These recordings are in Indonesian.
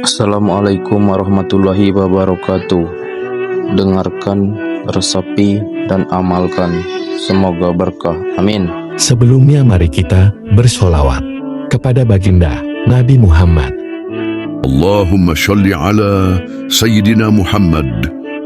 Assalamualaikum warahmatullahi wabarakatuh. Dengarkan, resapi, dan amalkan. Semoga berkah. Amin. Sebelumnya mari kita bersolawat kepada baginda Nabi Muhammad. Allahumma shalli ala Sayyidina Muhammad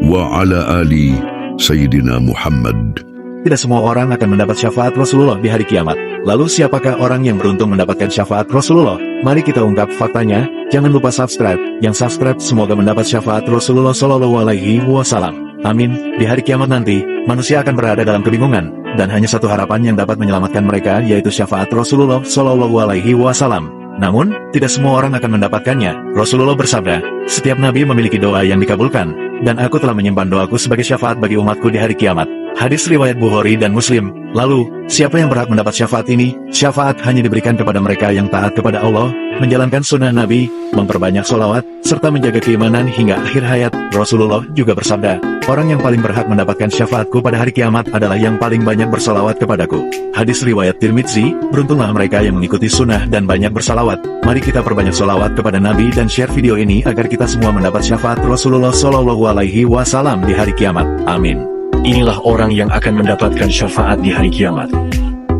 wa ala ali Sayyidina Muhammad. Tidak semua orang akan mendapat syafaat Rasulullah di hari kiamat. Lalu siapakah orang yang beruntung mendapatkan syafaat Rasulullah? Mari kita ungkap faktanya. Jangan lupa subscribe. Yang subscribe semoga mendapat syafaat Rasulullah Shallallahu Alaihi Wasallam. Amin. Di hari kiamat nanti, manusia akan berada dalam kebingungan, dan hanya satu harapan yang dapat menyelamatkan mereka, yaitu syafaat Rasulullah Shallallahu Alaihi Wasallam. Namun, tidak semua orang akan mendapatkannya. Rasulullah bersabda, setiap nabi memiliki doa yang dikabulkan, dan aku telah menyimpan doaku sebagai syafaat bagi umatku di hari kiamat. Hadis riwayat Bukhari dan Muslim. Lalu, siapa yang berhak mendapat syafaat ini? Syafaat hanya diberikan kepada mereka yang taat kepada Allah, menjalankan sunnah Nabi, memperbanyak sholawat, serta menjaga keimanan hingga akhir hayat. Rasulullah juga bersabda, orang yang paling berhak mendapatkan syafaatku pada hari kiamat adalah yang paling banyak bersalawat kepadaku. Hadis riwayat Tirmidzi, beruntunglah mereka yang mengikuti sunnah dan banyak bersalawat. Mari kita perbanyak sholawat kepada Nabi dan share video ini agar kita semua mendapat syafaat Rasulullah Shallallahu Alaihi Wasallam di hari kiamat. Amin. Inilah orang yang akan mendapatkan syafaat di hari kiamat.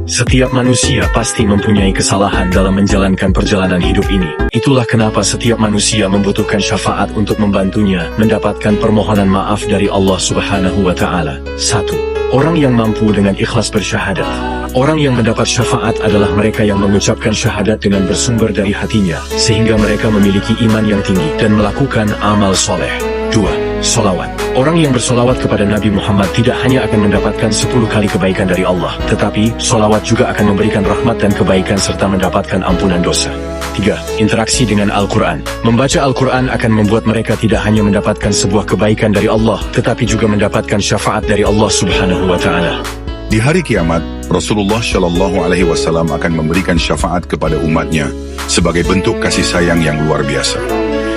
Setiap manusia pasti mempunyai kesalahan dalam menjalankan perjalanan hidup ini. Itulah kenapa setiap manusia membutuhkan syafaat untuk membantunya mendapatkan permohonan maaf dari Allah Subhanahu wa Ta'ala. 1. Orang yang mampu dengan ikhlas bersyahadat. Orang yang mendapat syafaat adalah mereka yang mengucapkan syahadat dengan bersumber dari hatinya, sehingga mereka memiliki iman yang tinggi dan melakukan amal soleh. 2. Solawat. Orang yang bersolawat kepada Nabi Muhammad tidak hanya akan mendapatkan 10 kali kebaikan dari Allah, tetapi solawat juga akan memberikan rahmat dan kebaikan serta mendapatkan ampunan dosa. 3. Interaksi dengan Al-Quran. Membaca Al-Quran akan membuat mereka tidak hanya mendapatkan sebuah kebaikan dari Allah, tetapi juga mendapatkan syafaat dari Allah Subhanahu wa Ta'ala. Di hari kiamat, Rasulullah Shallallahu Alaihi Wasallam akan memberikan syafaat kepada umatnya sebagai bentuk kasih sayang yang luar biasa.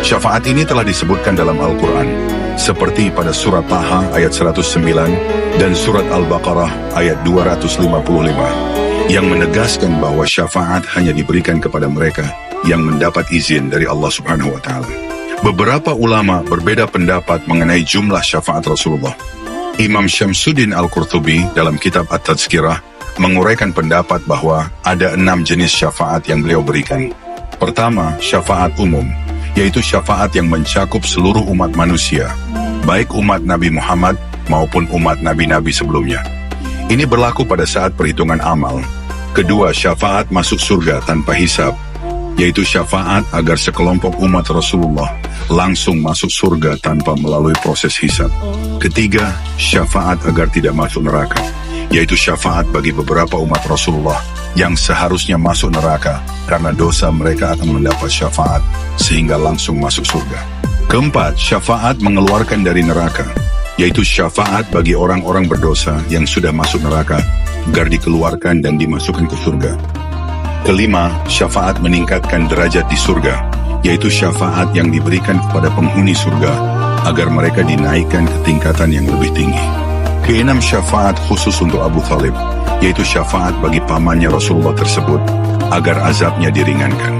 Syafaat ini telah disebutkan dalam Al-Quran, seperti pada surat Taha ayat 109 dan surat Al-Baqarah ayat 255, yang menegaskan bahwa syafaat hanya diberikan kepada mereka yang mendapat izin dari Allah Subhanahu wa Ta'ala. Beberapa ulama berbeda pendapat mengenai jumlah syafaat Rasulullah. Imam Syamsuddin Al-Qurtubi dalam kitab At-Tazkirah menguraikan pendapat bahwa ada 6 jenis syafaat yang beliau berikan. Pertama, syafaat umum, yaitu syafaat yang mencakup seluruh umat manusia, baik umat Nabi Muhammad maupun umat nabi-nabi sebelumnya. Ini berlaku pada saat perhitungan amal. Kedua, syafaat masuk surga tanpa hisab, yaitu syafaat agar sekelompok umat Rasulullah langsung masuk surga tanpa melalui proses hisab. Ketiga, syafaat agar tidak masuk neraka, yaitu syafaat bagi beberapa umat Rasulullah yang seharusnya masuk neraka karena dosa, mereka akan mendapat syafaat sehingga langsung masuk surga. Keempat, syafaat mengeluarkan dari neraka, yaitu syafaat bagi orang-orang berdosa yang sudah masuk neraka agar dikeluarkan dan dimasukkan ke surga. Kelima, syafaat meningkatkan derajat di surga, yaitu syafaat yang diberikan kepada penghuni surga agar mereka dinaikkan ke tingkatan yang lebih tinggi. Keenam, syafaat khusus untuk Abu Thalib, yaitu syafaat bagi pamannya Rasulullah tersebut agar azabnya diringankan.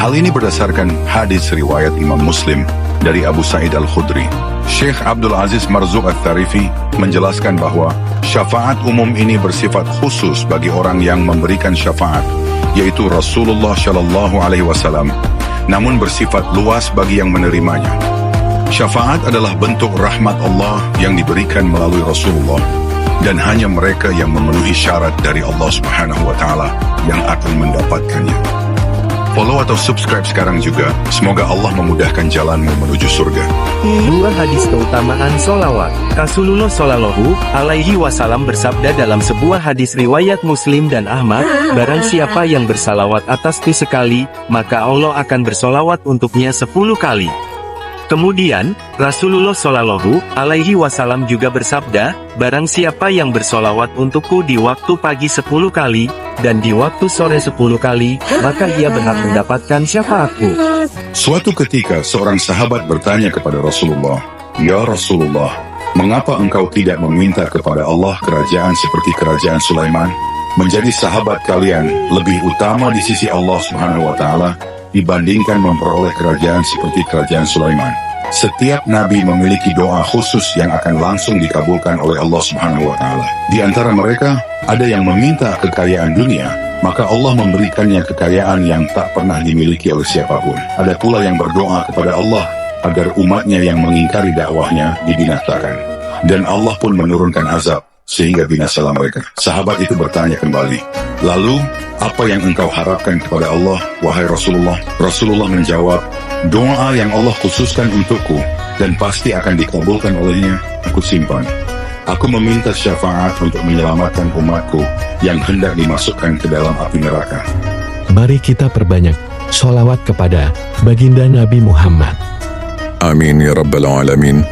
Hal ini berdasarkan hadis riwayat Imam Muslim dari Abu Sa'id Al-Khudri. Syekh Abdul Aziz Marzuq Al-Tharifi menjelaskan bahwa syafaat umum ini bersifat khusus bagi orang yang memberikan syafaat, yaitu Rasulullah Shallallahu Alaihi Wasallam, namun bersifat luas bagi yang menerimanya. Syafaat adalah bentuk rahmat Allah yang diberikan melalui Rasulullah, dan hanya mereka yang memenuhi syarat dari Allah Subhanahu wa Ta'ala yang akan mendapatkannya. Follow atau subscribe sekarang juga. Semoga Allah memudahkan jalanmu menuju surga. 2 hadis keutamaan solawat. Rasulullah Shallallahu Alaihi Wasallam bersabda dalam sebuah hadis riwayat Muslim dan Ahmad, barang siapa yang bersalawat atasku sekali, maka Allah akan bersolawat untuknya 10 kali. Kemudian, Rasulullah Shallallahu Alaihi Wasallam juga bersabda, barang siapa yang bersolawat untukku di waktu pagi 10 kali, dan di waktu sore 10 kali, maka ia berhak mendapatkan syafaatku. Suatu ketika seorang sahabat bertanya kepada Rasulullah, "Ya Rasulullah, mengapa engkau tidak meminta kepada Allah kerajaan seperti kerajaan Sulaiman? Menjadi sahabat kalian lebih utama di sisi Allah Subhanahu wa Ta'ala dibandingkan memperoleh kerajaan seperti kerajaan Sulaiman. Setiap nabi memiliki doa khusus yang akan langsung dikabulkan oleh Allah Subhanahu wa Ta'ala. Di antara mereka, ada yang meminta kekayaan dunia, maka Allah memberikannya kekayaan yang tak pernah dimiliki oleh siapapun. Ada pula yang berdoa kepada Allah agar umatnya yang mengingkari dakwahnya dibinasakan. Dan Allah pun menurunkan azab sehingga binasalah mereka. Sahabat itu bertanya kembali, lalu apa yang engkau harapkan kepada Allah, wahai Rasulullah? Rasulullah menjawab, doa yang Allah khususkan untukku dan pasti akan dikabulkan olehnya, aku simpan. Aku meminta syafaat untuk menyelamatkan umatku yang hendak dimasukkan ke dalam api neraka. Mari kita perbanyak sholawat kepada baginda Nabi Muhammad. Amin ya rabbal alamin.